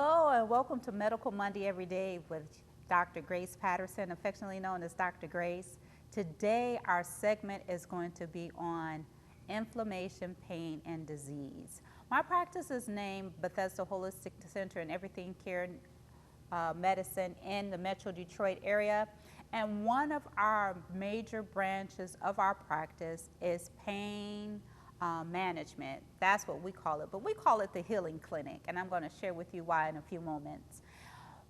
Hello and welcome to Medical Monday Every Day with Dr. Grace Patterson, affectionately known as Dr. Grace. Today our segment is going to be on inflammation, pain, and disease. My practice is named Bethesda Holistic Center and Everything Care Medicine in the Metro Detroit area. And one of our major branches of our practice is pain management. That's what we call it, but we call it the healing clinic, and I'm going to share with you why in a few moments.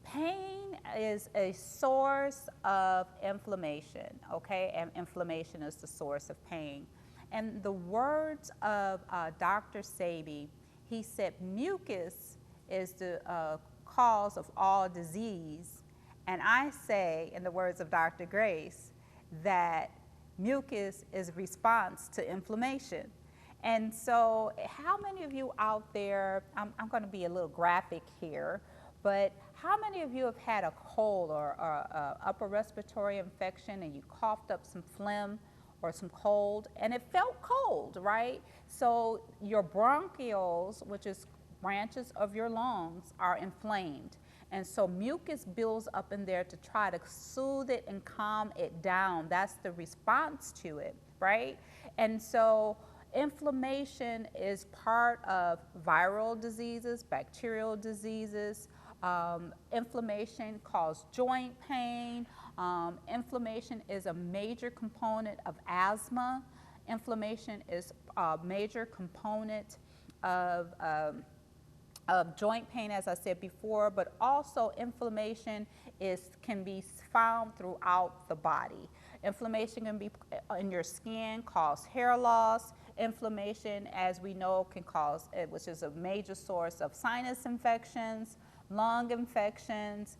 Pain is a source of inflammation, okay, and inflammation is the source of pain. And the words of Dr. Sebi, he said mucus is the cause of all disease, and I say, in the words of Dr. Grace, that mucus is a response to inflammation. And so how many of you out there, I'm going to be a little graphic here, but how many of you have had a cold or upper respiratory infection and you coughed up some phlegm or some cold and it felt cold, right? So your bronchioles, which is branches of your lungs, are inflamed. And so mucus builds up in there to try to soothe it and calm it down. That's the response to it, right? And so inflammation is part of viral diseases, bacterial diseases. Inflammation causes joint pain. Inflammation is a major component of asthma. Inflammation is a major component of joint pain, as I said before, but also inflammation can be found throughout the body. Inflammation can be in your skin, cause hair loss. Inflammation, as we know, can cause, which is a major source of sinus infections, lung infections.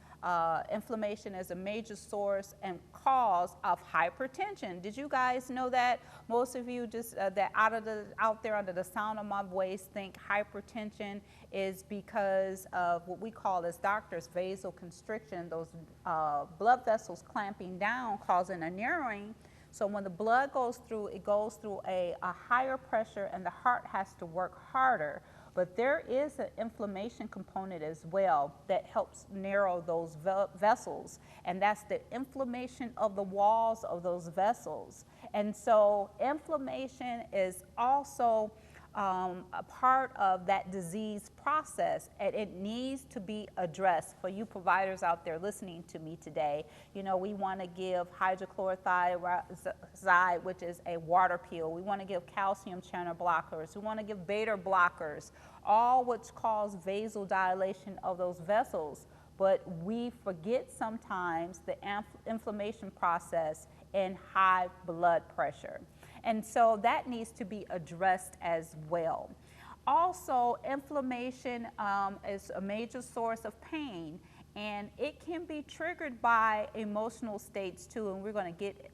Inflammation is a major source and cause of hypertension. Did you guys know that? Most of you just that out there under the sound of my voice think hypertension is because of what we call as doctors vasoconstriction, those blood vessels clamping down, causing a narrowing. So when the blood goes through, it goes through a higher pressure and the heart has to work harder. But there is an inflammation component as well that helps narrow those vessels, and that's the inflammation of the walls of those vessels. And so inflammation is also a part of that disease process, and it needs to be addressed. For you providers out there listening to me today, you know, we want to give hydrochlorothiazide, which is a water pill. We want to give calcium channel blockers. We want to give beta blockers, all which cause vasodilation of those vessels. But we forget sometimes the inflammation process in high blood pressure. And so that needs to be addressed as well. Also, inflammation is a major source of pain, and it can be triggered by emotional states too, and we're going to get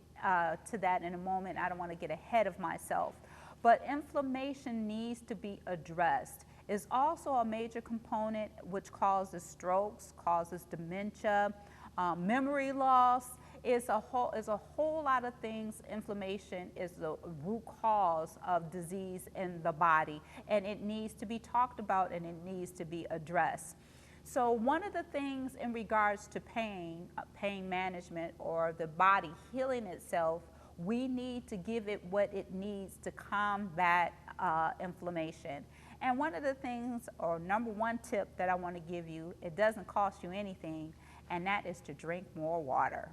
to that in a moment. I don't want to get ahead of myself. But inflammation needs to be addressed. It's also a major component which causes strokes, causes dementia, memory loss. It's a whole lot of things. Inflammation is the root cause of disease in the body, and it needs to be talked about and it needs to be addressed. So one of the things in regards to pain management, or the body healing itself, we need to give it what it needs to combat inflammation. And one of the things, or number one tip that I want to give you, it doesn't cost you anything, and that is to drink more water.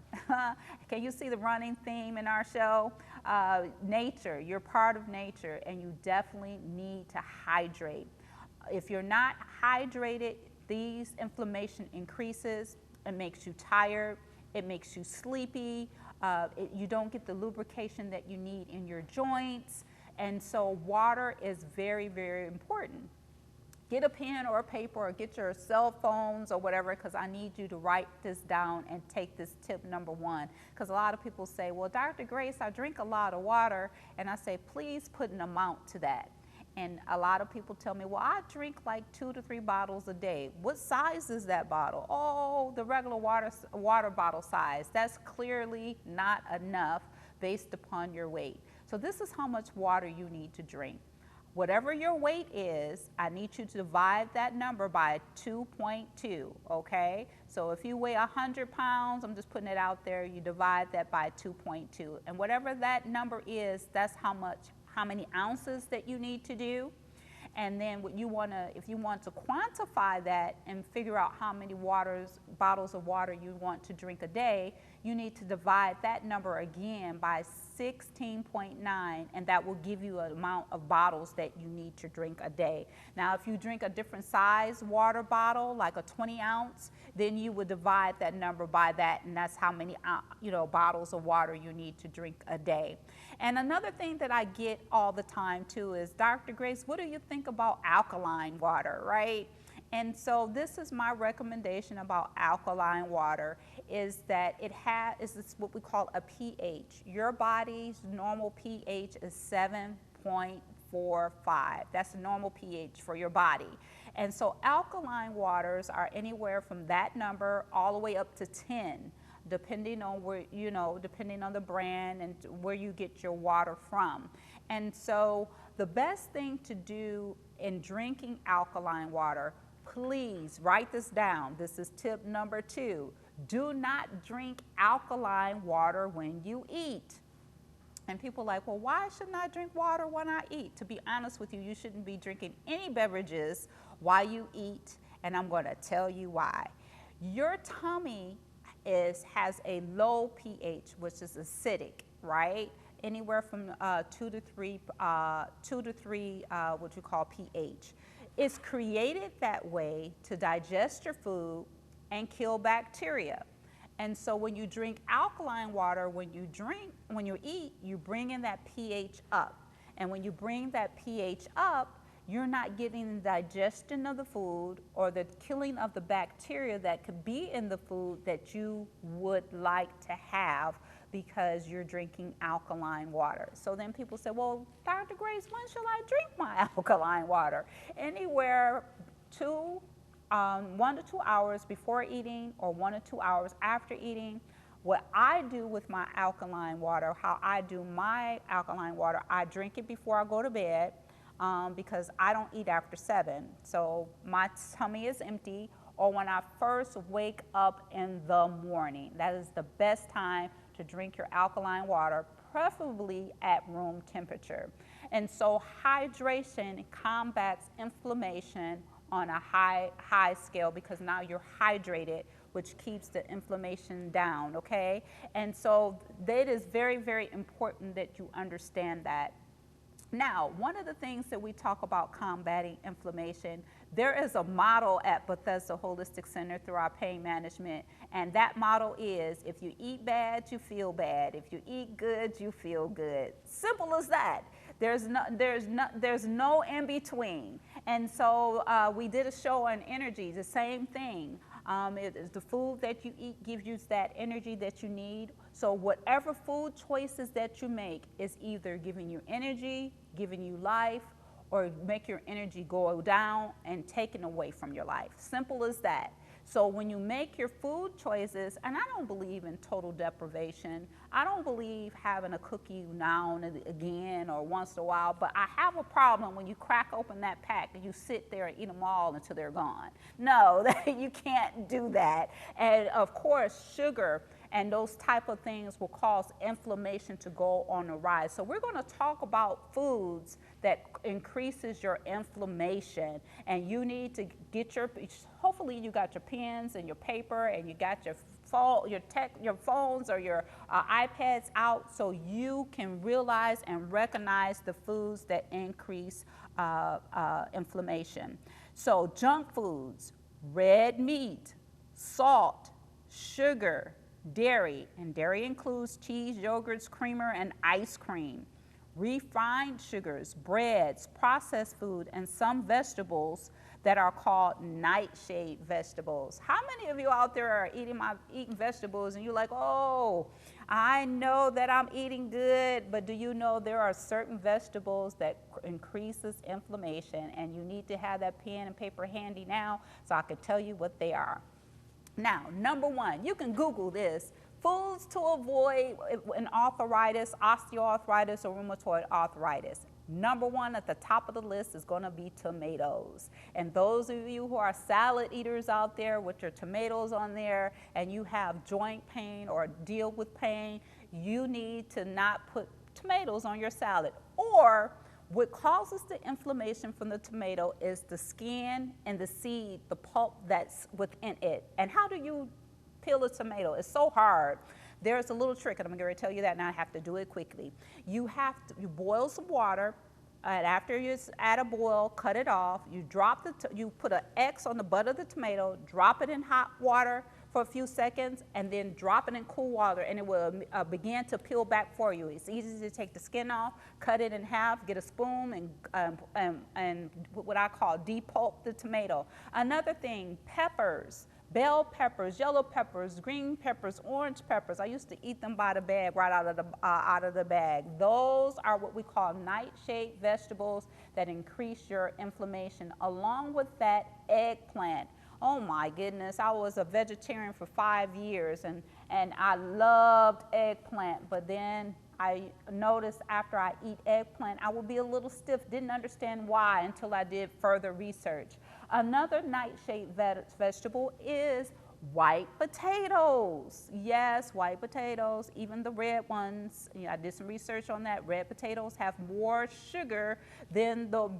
Can you see the running theme in our show? Nature, you're part of nature, and you definitely need to hydrate. If you're not hydrated, these inflammation increases. It makes you tired. It makes you sleepy. You don't get the lubrication that you need in your joints. And so water is very, very important. Get a pen or a paper, or get your cell phones or whatever, because I need you to write this down and take this tip number one. Because a lot of people say, well, Dr. Grace, I drink a lot of water. And I say, please put an amount to that. And a lot of people tell me, well, I drink like 2 to 3 bottles a day. What size is that bottle? Oh, the regular water bottle size. That's clearly not enough based upon your weight. So this is how much water you need to drink. whatever your weight is, I need you to divide that number by 2.2, okay? So if you weigh 100 pounds, I'm just putting it out there, you divide that by 2.2. And whatever that number is, that's how many ounces that you need to do. And then what you want to, if you want to quantify that and figure out how many bottles of water you want to drink a day, you need to divide that number again by 16.9, and that will give you an amount of bottles that you need to drink a day. Now, if you drink a different size water bottle, like a 20 ounce, then you would divide that number by that, and that's how many bottles of water you need to drink a day. And another thing that I get all the time too is, Dr. Grace, what do you think about alkaline water, right? And so this is my recommendation about alkaline water, is that it's what we call a pH. Your body's normal pH is 7.45. That's the normal pH for your body. And so alkaline waters are anywhere from that number all the way up to 10, depending on where, depending on the brand and where you get your water from. And so the best thing to do in drinking alkaline water, please write this down. This is tip number 2. Do not drink alkaline water when you eat. And people are like, well, why shouldn't I drink water when I eat? To be honest with you, you shouldn't be drinking any beverages while you eat, and I'm going to tell you why. Your tummy has a low pH, which is acidic, right? Anywhere from 2 to 3, what you call pH. It's created that way to digest your food and kill bacteria. And so when you drink alkaline water, when you eat, you bring in that pH up. And when you bring that pH up, you're not getting the digestion of the food or the killing of the bacteria that could be in the food that you would like to have, because you're drinking alkaline water. So then people say, well, Dr. Grace, when shall I drink my alkaline water? Anywhere 1 to 2 hours before eating, or 1 to 2 hours after eating. What I do with my alkaline water, how I do my alkaline water, I drink it before I go to bed, because I don't eat after 7. So my tummy is empty, or when I first wake up in the morning. That is the best time to drink your alkaline water, preferably at room temperature. And so hydration combats inflammation on a high scale, because now you're hydrated, which keeps the inflammation down, okay? And so it is very, very important that you understand that. Now, one of the things that we talk about combating inflammation, there is a model at Bethesda Holistic Center through our pain management, and that model is, if you eat bad, you feel bad. If you eat good, you feel good. Simple as that. There's no in between. And so we did a show on energy, the same thing. The food that you eat gives you that energy that you need. So whatever food choices that you make is either giving you energy, giving you life, or make your energy go down and taken away from your life. Simple as that. So when you make your food choices, and I don't believe in total deprivation. I don't believe having a cookie now and again or once in a while, but I have a problem when you crack open that pack and you sit there and eat them all until they're gone. No, you can't do that. And of course, sugar and those type of things will cause inflammation to go on the rise. So we're going to talk about foods that increases your inflammation, and you need to get hopefully you got your pens and your paper and you got your phones or your iPads out, so you can realize and recognize the foods that increase inflammation. So junk foods, red meat, salt, sugar, dairy, and dairy includes cheese, yogurts, creamer, and ice cream. Refined sugars, breads, processed food, and some vegetables that are called nightshade vegetables. How many of you out there are eating vegetables and you're like, oh, I know that I'm eating good, but do you know there are certain vegetables that increases inflammation, and you need to have that pen and paper handy now so I can tell you what they are. Now, number 1, you can Google this. Foods to avoid in arthritis, osteoarthritis, or rheumatoid arthritis. Number one at the top of the list is going to be tomatoes. And those of you who are salad eaters out there with your tomatoes on there and you have joint pain or deal with pain, you need to not put tomatoes on your salad. Or what causes the inflammation from the tomato is the skin and the seed, the pulp that's within it. And how do you peel a tomato? It's so hard. There's a little trick, and I'm going to tell you that, and I have to do it quickly. You boil some water, and after you add a boil, cut it off. You you put an X on the butt of the tomato, drop it in hot water for a few seconds, and then drop it in cool water, and it will begin to peel back for you. It's easy to take the skin off, cut it in half, get a spoon, and what I call depulp the tomato. Another thing, peppers. Bell peppers, yellow peppers, green peppers, orange peppers. I used to eat them by the bag, right out of the bag. Those are what we call nightshade vegetables that increase your inflammation. Along with that, eggplant. Oh my goodness, I was a vegetarian for 5 years and I loved eggplant, but then I noticed after I eat eggplant, I would be a little stiff, didn't understand why until I did further research. Another nightshade vegetable is white potatoes. Yes, white potatoes, even the red ones. I did some research on that. Red potatoes have more sugar than the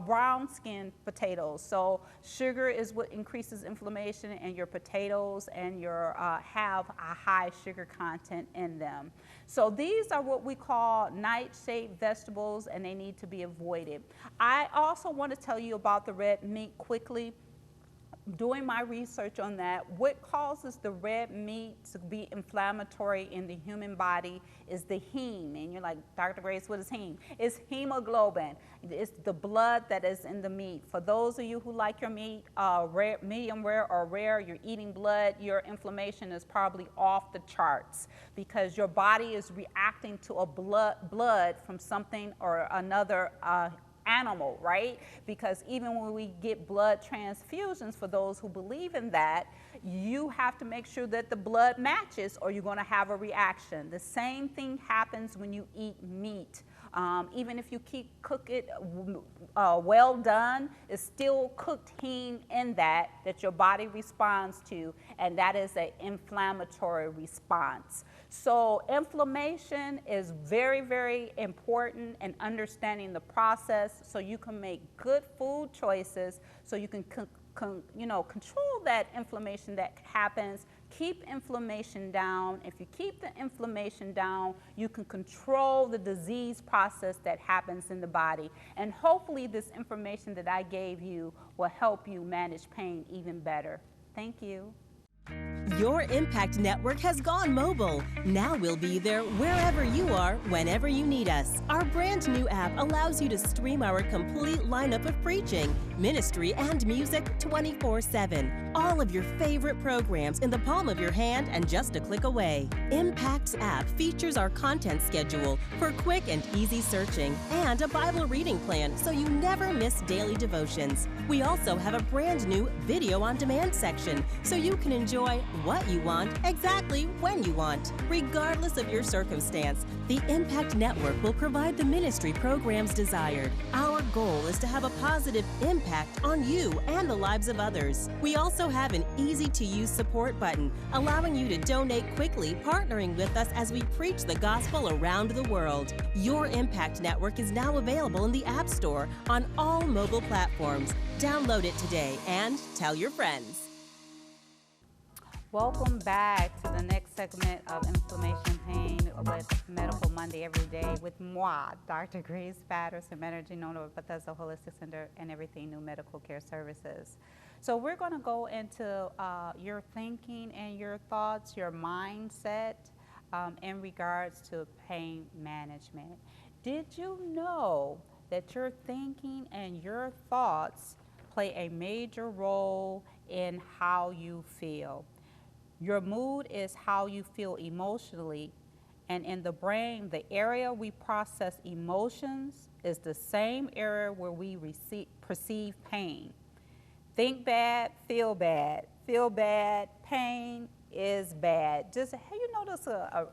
brown skinned potatoes. So sugar is what increases inflammation, and your potatoes and your have a high sugar content in them. So these are what we call nightshade vegetables, and they need to be avoided. I also want to tell you about the red meat quickly. Doing my research on that, what causes the red meat to be inflammatory in the human body is the heme. And you're like, Dr. Grace, what is heme? It's hemoglobin. It's the blood that is in the meat. For those of you who like your meat rare, medium rare or rare, you're eating blood, your inflammation is probably off the charts because your body is reacting to a blood from something or another animal, right? Because even when we get blood transfusions, for those who believe in that, you have to make sure that the blood matches or you're going to have a reaction. The same thing happens when you eat meat. Even if you cook it well done, it's still cooked heme in that your body responds to, and that is an inflammatory response. So inflammation is very, very important in understanding the process so you can make good food choices, so you can control that inflammation that happens, keep inflammation down. If you keep the inflammation down, you can control the disease process that happens in the body. And hopefully this information that I gave you will help you manage pain even better. Thank you. Your Impact Network has gone mobile. Now we'll be there wherever you are, whenever you need us. Our brand new app allows you to stream our complete lineup of preaching, ministry, and music 24/7. All of your favorite programs in the palm of your hand and just a click away. Impact's app features our content schedule for quick and easy searching and a Bible reading plan so you never miss daily devotions. We also have a brand new video on demand section so you can enjoy what you want exactly when you want. Regardless of your circumstance, the Impact Network will provide the ministry programs desired. Our goal is to have a positive impact on you and the lives of others. We also have an easy-to-use support button, allowing you to donate quickly, partnering with us as we preach the gospel around the world. Your Impact Network is now available in the App Store on all mobile platforms. Download it today and tell your friends. Welcome back to the next segment of Inflammation Pain with Medical Monday Every Day with moi, Dr. Grace Patterson, Managing Owner of Bethesda Holistic Center and Everything New Medical Care Services. So we're going to go into your thinking and your thoughts, your mindset in regards to pain management. Did you know that your thinking and your thoughts play a major role in how you feel? Your mood is how you feel emotionally, and in the brain, the area we process emotions is the same area where we perceive pain. Think bad, feel bad, pain is bad, just have you noticed a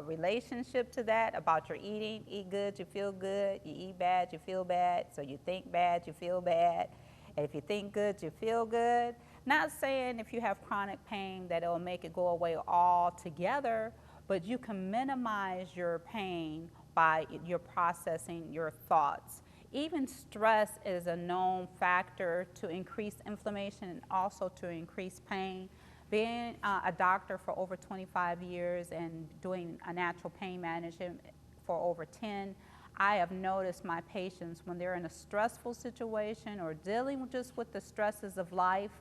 relationship to that about your eating? Eat good, you feel good. You eat bad, you feel bad. So you think bad, you feel bad. And if you think good, you feel good. Not saying if you have chronic pain that it'll make it go away altogether, but you can minimize your pain by your processing your thoughts. Even stress is a known factor to increase inflammation and also to increase pain. Being a doctor for over 25 years and doing a natural pain management for over 10, I have noticed my patients when they're in a stressful situation or dealing just with the stresses of life,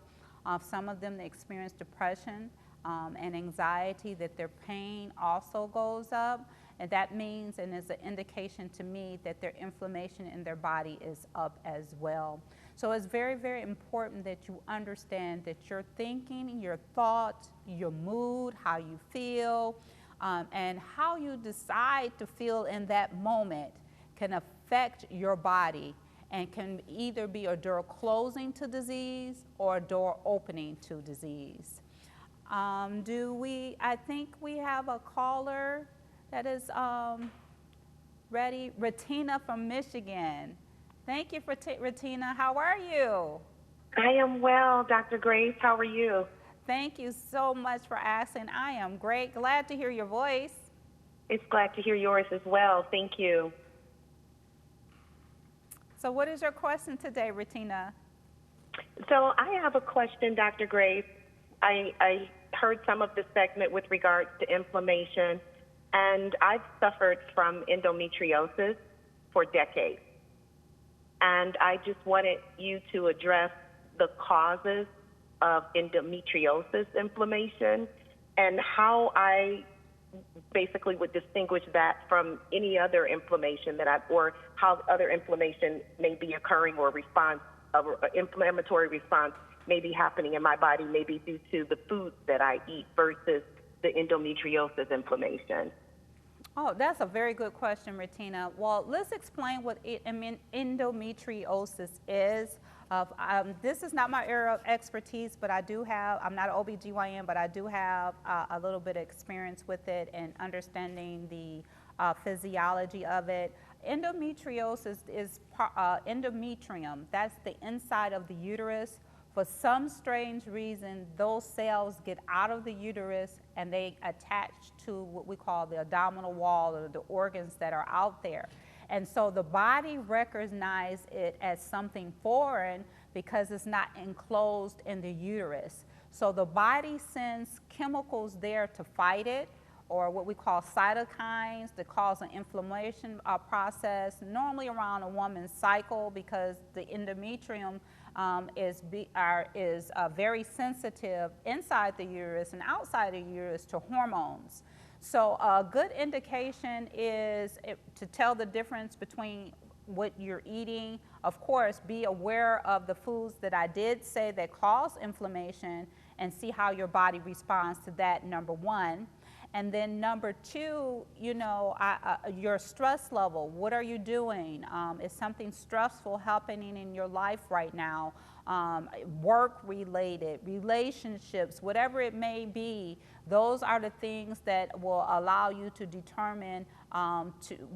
some of them they experience depression and anxiety, that their pain also goes up. And that means and is an indication to me that their inflammation in their body is up as well. So it's very, very important that you understand that your thinking, your thoughts, your mood, how you feel, and how you decide to feel in that moment can affect your body and can either be a door closing to disease or a door opening to disease. I think we have a caller that is ready. Retina from Michigan. Thank you for Retina. How are you? I am well, Dr. Grace. How are you? Thank you so much for asking. I am great. Glad to hear your voice. It's glad to hear yours as well. Thank you. So what is your question today, Retina? So I have a question, Dr. Grace. I heard some of the segment with regards to inflammation, and I've suffered from endometriosis for decades. And I just wanted you to address the causes of endometriosis inflammation and how I basically would distinguish that from any other inflammation or how other inflammation may be occurring or inflammatory response may be happening in my body, maybe due to the foods that I eat versus the endometriosis inflammation. Oh, that's a very good question, Retina. Well, let's explain what endometriosis is. This is not my area of expertise, but I'm not an OBGYN, but I do have a little bit of experience with it and understanding the physiology of it. Endometriosis is endometrium. That's the inside of the uterus. For some strange reason, those cells get out of the uterus and they attach to what we call the abdominal wall or the organs that are out there. And so the body recognizes it as something foreign because it's not enclosed in the uterus. So the body sends chemicals there to fight it, or what we call cytokines, that cause an inflammation process, normally around a woman's cycle, because the endometrium is very sensitive inside the uterus and outside the uterus to hormones. So a good indication is to tell the difference between what you're eating. Of course, be aware of the foods that I did say that cause inflammation and see how your body responds to that, number one. And then number two, your stress level. What are you doing? Is something stressful happening in your life right now? Work-related, relationships, whatever it may be, those are the things that will allow you to determine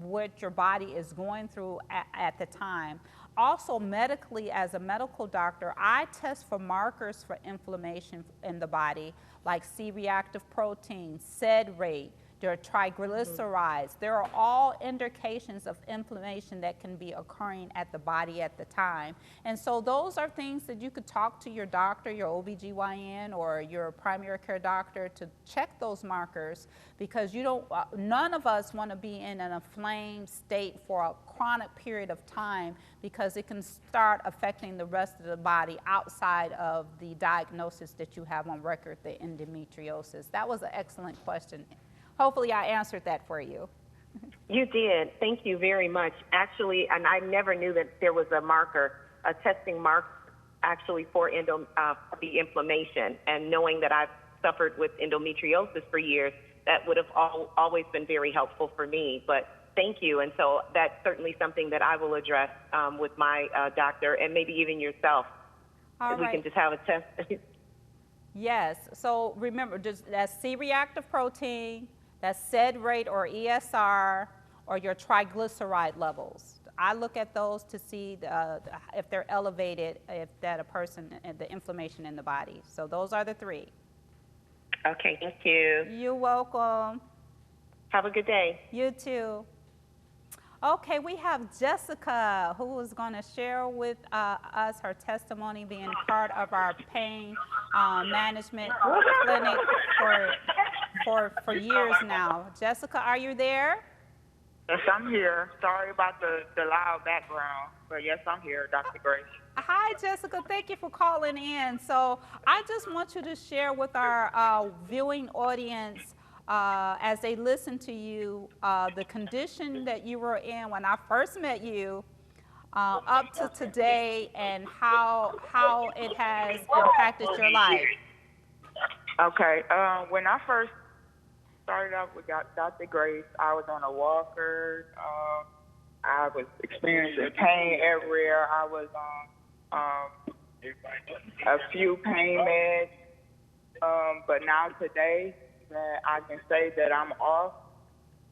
what your body is going through at the time. Also, medically, as a medical doctor, I test for markers for inflammation in the body, like C-reactive protein, SED rate, there are triglycerides. There are all indications of inflammation that can be occurring at the body at the time. And so those are things that you could talk to your doctor, your OBGYN, or your primary care doctor to check those markers, because none of us want to be in an inflamed state for a chronic period of time, because it can start affecting the rest of the body outside of the diagnosis that you have on record, the endometriosis. That was an excellent question. Hopefully I answered that for you. You did. Thank you very much. Actually, and I never knew that there was a testing marker actually for the inflammation. And knowing that I've suffered with endometriosis for years, that would have always been very helpful for me. But thank you. And so that's certainly something that I will address with my doctor, and maybe even yourself. All right. We can just have a test. Yes. So remember, just that's C-reactive protein, that's SED rate or ESR, or your triglyceride levels. I look at those to see if they're elevated, if that a person, the inflammation in the body. So those are the three. Okay, thank you. You're welcome. Have a good day. You too. Okay, we have Jessica, who is going to share with us her testimony being part of our pain management clinic for years now. Jessica, are you there? Yes, I'm here. Sorry about the loud background, but yes, I'm here, Dr. Grace. Hi, Jessica. Thank you for calling in. So I just want you to share with our viewing audience as they listen to you the condition that you were in when I first met you up to today and how it has impacted your life. Okay, when I first started out with Dr. Grace, I was on a walker. I was experiencing pain everywhere. I was on a few pain meds, but now today that I can say that I'm off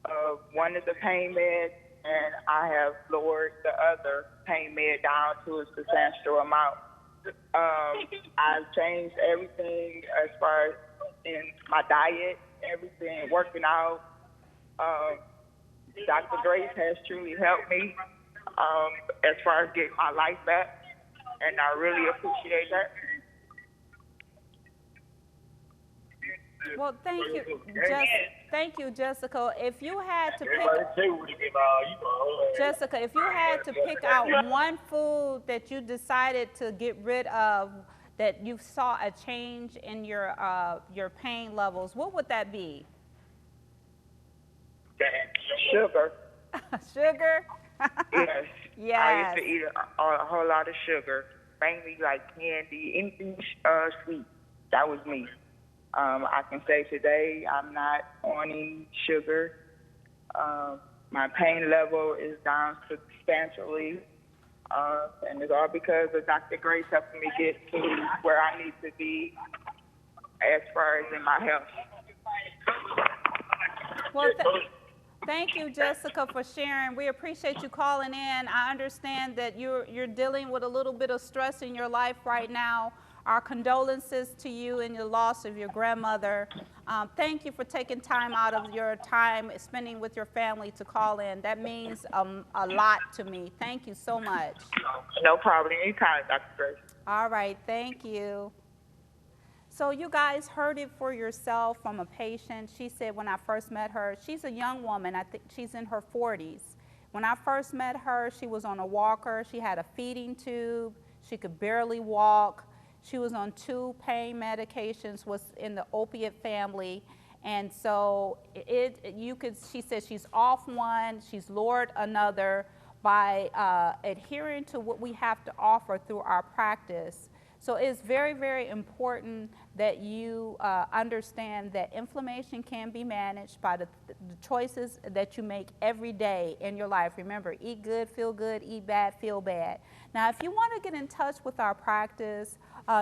of one of the pain meds and I have lowered the other pain med down to a substantial amount. I've changed everything as far as in my diet, everything, working out. Dr. Grace has truly helped me as far as getting my life back, and I really appreciate that. Well, thank you, Jessica. If you had to pick, Jessica, if you had to pick out one food that you decided to get rid of, that you saw a change in your pain levels, what would that be? Sugar. Sugar? Yes. Yes. I used to eat a whole lot of sugar, mainly like candy, anything sweet. That was me. I can say today I'm not on any sugar. My pain level is down substantially, and it's all because of Dr. Grace helping me get to where I need to be as far as in my health. Well, thank you, Jessica, for sharing. We appreciate you calling in. I understand that you're dealing with a little bit of stress in your life right now. Our condolences to you and your loss of your grandmother. Thank you for taking time out of your time spending with your family to call in. That means a lot to me. Thank you so much. No problem. Anytime, Dr. Grace. All right. Thank you. So you guys heard it for yourself from a patient. She said when I first met her, she's a young woman. I think she's in her 40s. When I first met her, she was on a walker. She had a feeding tube. She could barely walk. She was on 2 pain medications, was in the opiate family. And so she said she's off one, she's lowered another by adhering to what we have to offer through our practice. So it's very, very important that you understand that inflammation can be managed by the choices that you make every day in your life. Remember, eat good, eat bad, feel bad. Now, if you want to get in touch with our practice,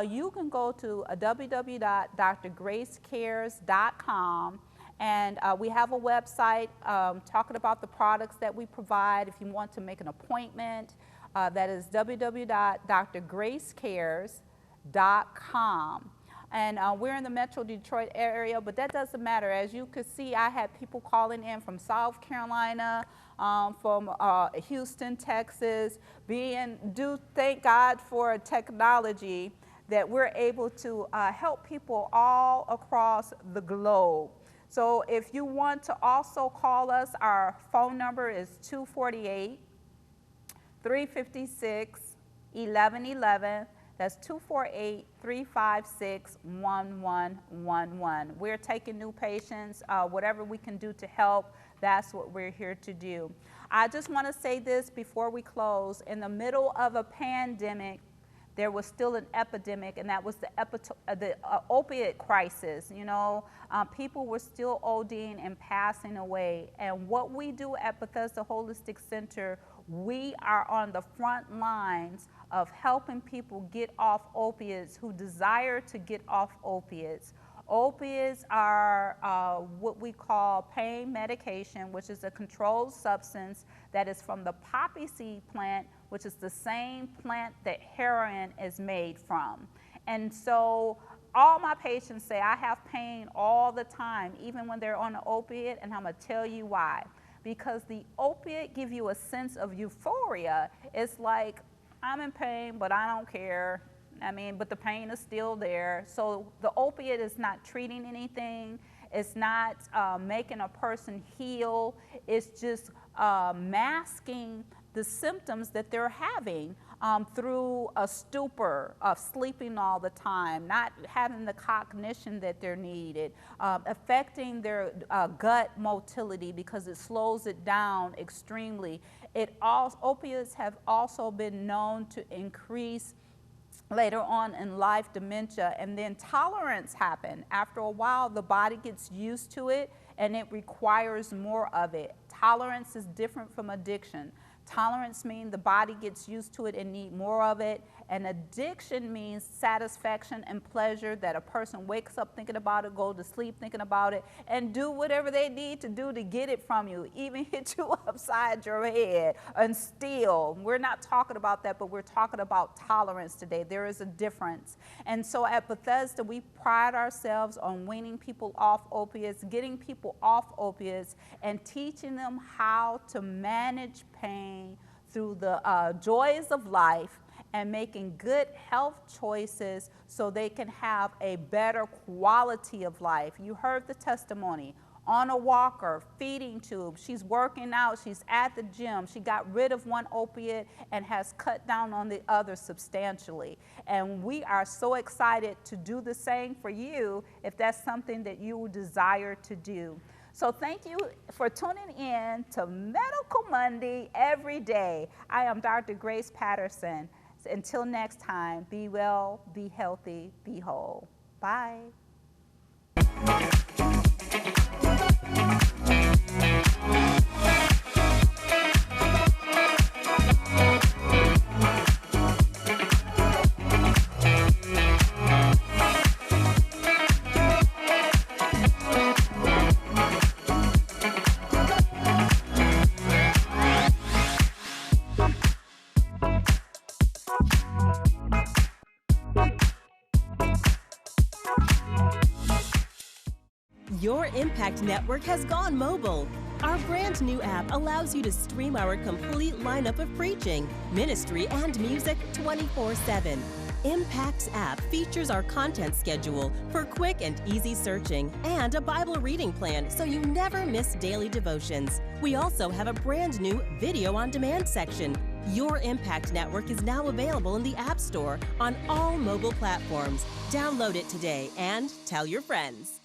you can go to www.drgracecares.com, and we have a website talking about the products that we provide. If you want to make an appointment, that is www.drgracecares.com. And we're in the Metro Detroit area, but that doesn't matter. As you could see, I had people calling in from South Carolina, from Houston, Texas. Thank God for technology that we're able to help people all across the globe. So if you want to also call us, our phone number is 248-356-1111. That's 248-356-1111. We're taking new patients. Whatever we can do to help, that's what we're here to do. I just want to say this before we close. In the middle of a pandemic, there was still an epidemic, and that was the opiate crisis. You know, people were still ODing and passing away. And what we do at Bethesda Holistic Center, we are on the front lines of helping people get off opiates who desire to get off opiates. Opiates are what we call pain medication, which is a controlled substance that is from the poppy seed plant, which is the same plant that heroin is made from. And so all my patients say, I have pain all the time, even when they're on an opiate, and I'm gonna tell you why. Because the opiate gives you a sense of euphoria. It's like, I'm in pain, but I don't care. I mean, but the pain is still there. So the opiate is not treating anything. It's not making a person heal. It's just masking the symptoms that they're having through a stupor of sleeping all the time, not having the cognition that they're needed, affecting their gut motility because it slows it down extremely. Opiates have also been known to increase later on in life dementia, and then tolerance happen. After a while, the body gets used to it and it requires more of it. Tolerance is different from addiction. Tolerance means the body gets used to it and need more of it. And addiction means satisfaction and pleasure, that a person wakes up thinking about it, go to sleep thinking about it, and do whatever they need to do to get it from you, even hit you upside your head and steal. We're not talking about that, but we're talking about tolerance today. There is a difference. And so at Bethesda, we pride ourselves on weaning people off opiates, getting people off opiates, and teaching them how to manage pain through the joys of life, and making good health choices so they can have a better quality of life. You heard the testimony. On a walker, feeding tube, she's working out, she's at the gym, she got rid of one opiate and has cut down on the other substantially. And we are so excited to do the same for you if that's something that you desire to do. So thank you for tuning in to Medical Monday every day. I am Dr. Grace Patterson. Until next time, be well, be healthy, be whole. Bye. Your Impact Network has gone mobile. Our brand new app allows you to stream our complete lineup of preaching, ministry, and music 24/7. Impact's app features our content schedule for quick and easy searching and a Bible reading plan so you never miss daily devotions. We also have a brand new video on demand section. Your Impact Network is now available in the App Store on all mobile platforms. Download it today and tell your friends.